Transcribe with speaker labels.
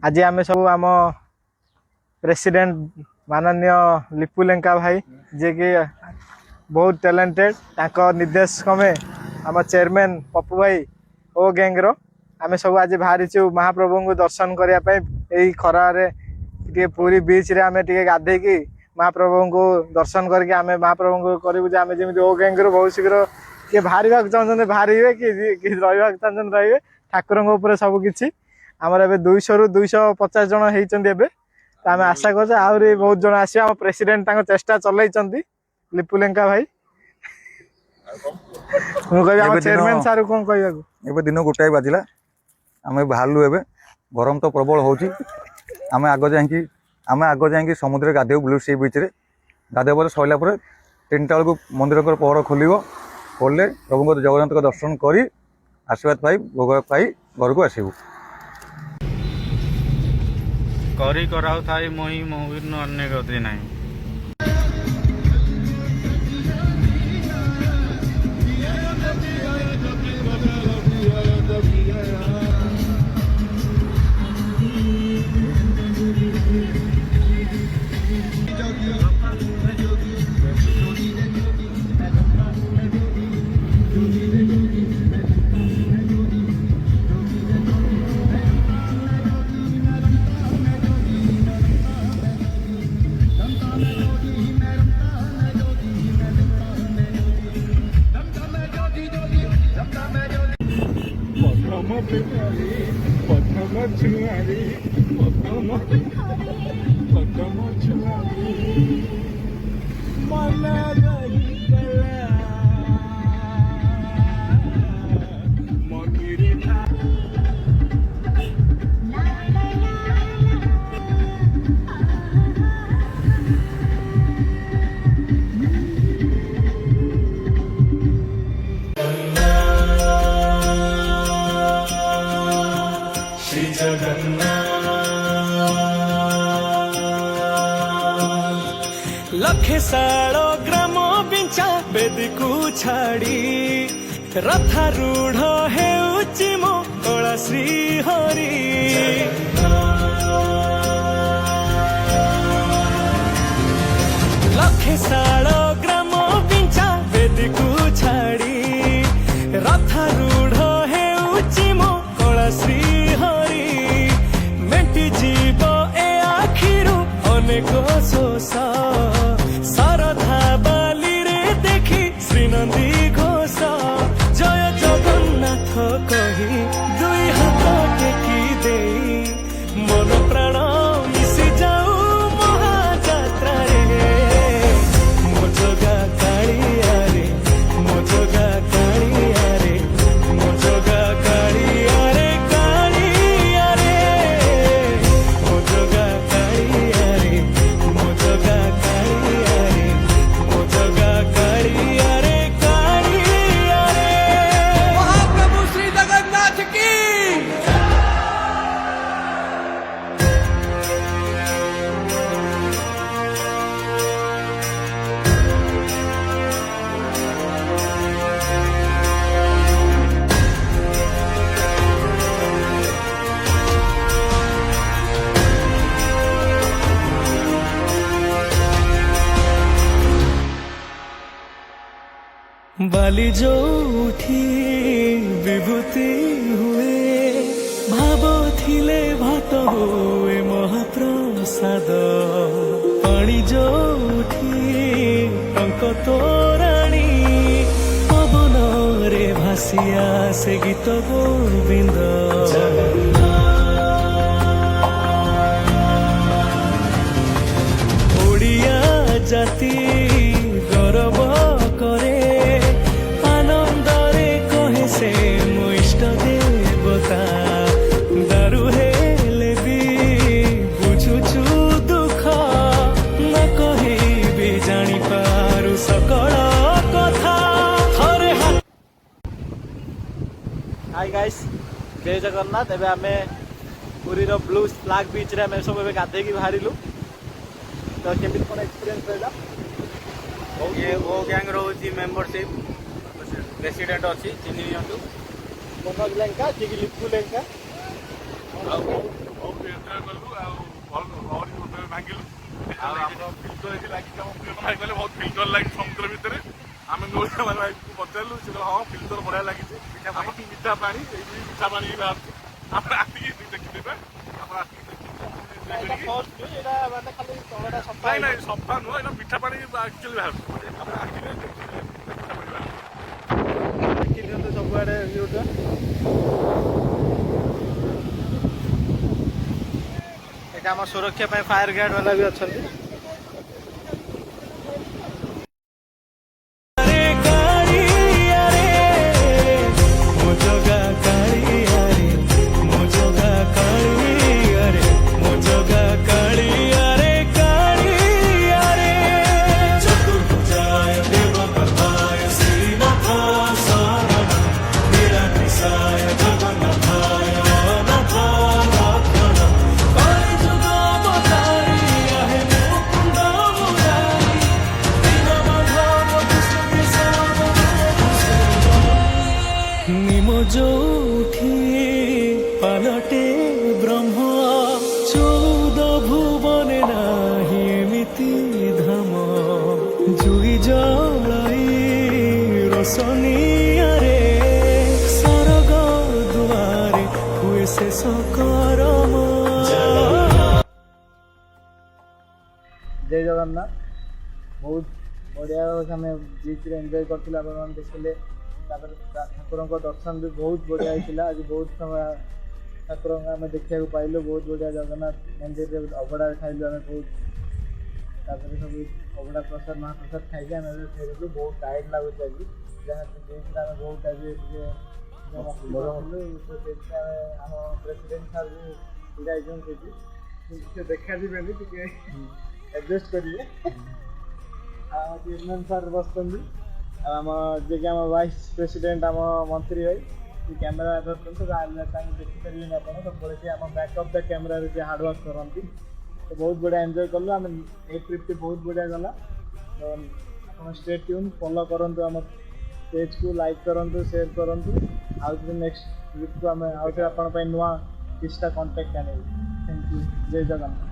Speaker 1: आज आम सब आम प्रेसिडेंट माननीय लिपु लेंका भाई जे कि बहुत टैलेंटेड निर्देश क्रमे आम चेयरमैन पप्पू भाई ओ गैंग आम सब आज बाहरी महाप्रभु को दर्शन करने खरारे पूरी बीच रे आम टे गाधे महाप्रभु को दर्शन करके आम महाप्रभु को करूँ जमी ओ गैंग बहुत शीघ्र किए बाहर चाहते बाहर कि रहा चाहते रे ठाकुर सबकि आमर ए 200 ରୁ 250 जन होती आम आशा कर आहरी बहुत जन आस प्रेसिडेंट चेष्टा चलई लिपु लेंका भाई चेयरमैन सार कौन कह
Speaker 2: दिन गोटाए बाजिला आम बाहरलु ए गरम तो प्रबल हो आम आग जाकि समुद्र गाधे ब्लू सी बीच रे गाधे पर सरला 3टा बेलू मंदिर पहर खोल खोलले प्रभु जगन्नाथ को दर्शन कर आशीर्वाद पाई भोग पाई घर को आसबू
Speaker 3: करी कराउ थाई मोहि मोहिर न अन्य गति नाही।
Speaker 4: लखे सालो ग्राम बिंचा बेदी को छाड़ी रथारूढ़ हेउची मो कला श्री हरि लखे सालो ग्राम बिंचा बेदी को छाड़ी रथारूढ़ हेउची मो कला श्री हरि मेंटी जीव ए आखिरु अनेक शोषा शारदा बाली रे देखी श्रीनंदी घोष जय जगन्नाथ कही दुई हाथ टेकी दे मन प्राण मिशि जाऊ महाजात्रा रे मो जगा कालिया रे मो जगा कालिया रे मो जगा कालिया रे कालिया रे मो जगा कालिया रे मो जगा कालिया रे मो जगा कालिया रे कालिया रे महाप्रभु श्री जगन्नाथ की बाली जो उठी विभूति हुए भाव थिले भात हुए महाप्रसाद पानी जो उठी टंक तोराणी पवन रे भासिया से गीत गोविंद ओडिया जाति गौरव करे आनंदरे कहे से मो इष्ट देवता दारु हेले भी बुझुछु दुख न कही भी जानी पारु सकल कथा थरे
Speaker 1: हाय गाइस जय जगन्नाथ एबे आमे पुरी रो ब्लू फ्लैग बीच रे आमे सब एबे गाधे की बाहरिलु तो केमिति कोन एक्सपीरियंस रहला
Speaker 3: ये वो गैंग रोची मेंबरशिप प्रेसिडेंट अच्छी चिन्ह नियंतु
Speaker 1: मनोज लेंका जी लिपु लेंका
Speaker 3: और
Speaker 5: ଫିଲ୍ଟର ଲାଗି ସମୁଦ୍ର ଭିତରେ ଆମେ ଓଡ଼ିଆ ମାନେ ପଚାରିଲୁ ସେ କହିଲେ ହଁ ଫିଲ୍ଟର ବଢ଼ିଆ ଲାଗିଛି ମିଠା ପାଣି ଏଇ ମିଠା ପାଣି ବି ବାହାରୁଛି ଆପଣ ଆସିକି ଦେଖିଦେବେ ଆପଣ ଆସିକି ନାଇଁ ନାଇଁ ସଫା ନୁହଁ ଏଇଟା ମିଠା ପାଣି ଆକ୍ଚୁଆଲି ବାହାରୁଛି ଆପଣ ଆସିବେ ଦେଖିବେ ମିଠା ପାଣି ବାହାରୁଛି
Speaker 1: ଦେଖିଦିଅନ୍ତୁ ସବୁଆଡ଼େ ଭିୟୁଟା। ଏଇଟା ଆମ ସୁରକ୍ଷା ପାଇଁ ଫାୟାର ଗାର୍ଡ ବାଲା ବି ଅଛନ୍ତି।
Speaker 4: रे काळिया रे मो जोगा काळिया रे मो जोगा काळिया रे मो जोगा काळिया रे काळिया रे चतुर्भुजाय देवकथाय श्रीनाथाय शरणं निरातिशाय जगन्नाथाय अनाथाय रक्षणं कलिजुगावतारिया हे मुकुन्द मुरारी निम जोठी पालटे ब्रह्म 14 भुवने नाही एमिति धाम जुई जलाई रोशनिया रे सरग दुआरे हुए से सकरम।
Speaker 1: जय जगन्नाथ। बहुत बढ़िया आम बीच एंजॉय करते आप देखिले ठाकुर दर्शन भी बहुत बढ़िया होता। आज बहुत समय ठाकुर आम देखा पाइलु बहुत बढ़िया जगन्नाथ मंदिर अभड़ा खाइलु आम बहुत सब अभड़ा प्रसाद महाप्रसाद खाई आम फेरलु बहुत टायर्ड लगुच आज जहाँ बीच आम बहुत आज आम प्रेसिडेंट सार भी देखा जीवे एडजस्ट करेंगे चेयरमैन सार बसुँच आम जे आम वाइस प्रेसिडेंट आम मंत्री भाई कैमेरा धरते देखिपारे आप सब आम बैकअप द कैमेरा हार्डवर्क करती तो बहुत बढ़िया एंजॉय कलु आम ए ट्रिप टी बहुत बढ़िया गला तो आप स्टे ट्यून फॉलो करूँ आम पेज को लाइक करूँ शेयर करूँ आउ नेक्स्ट ट्रिप को आम आउ नुआ किसी कंटेक्ट आने। Thank you. जय जगन्नाथ।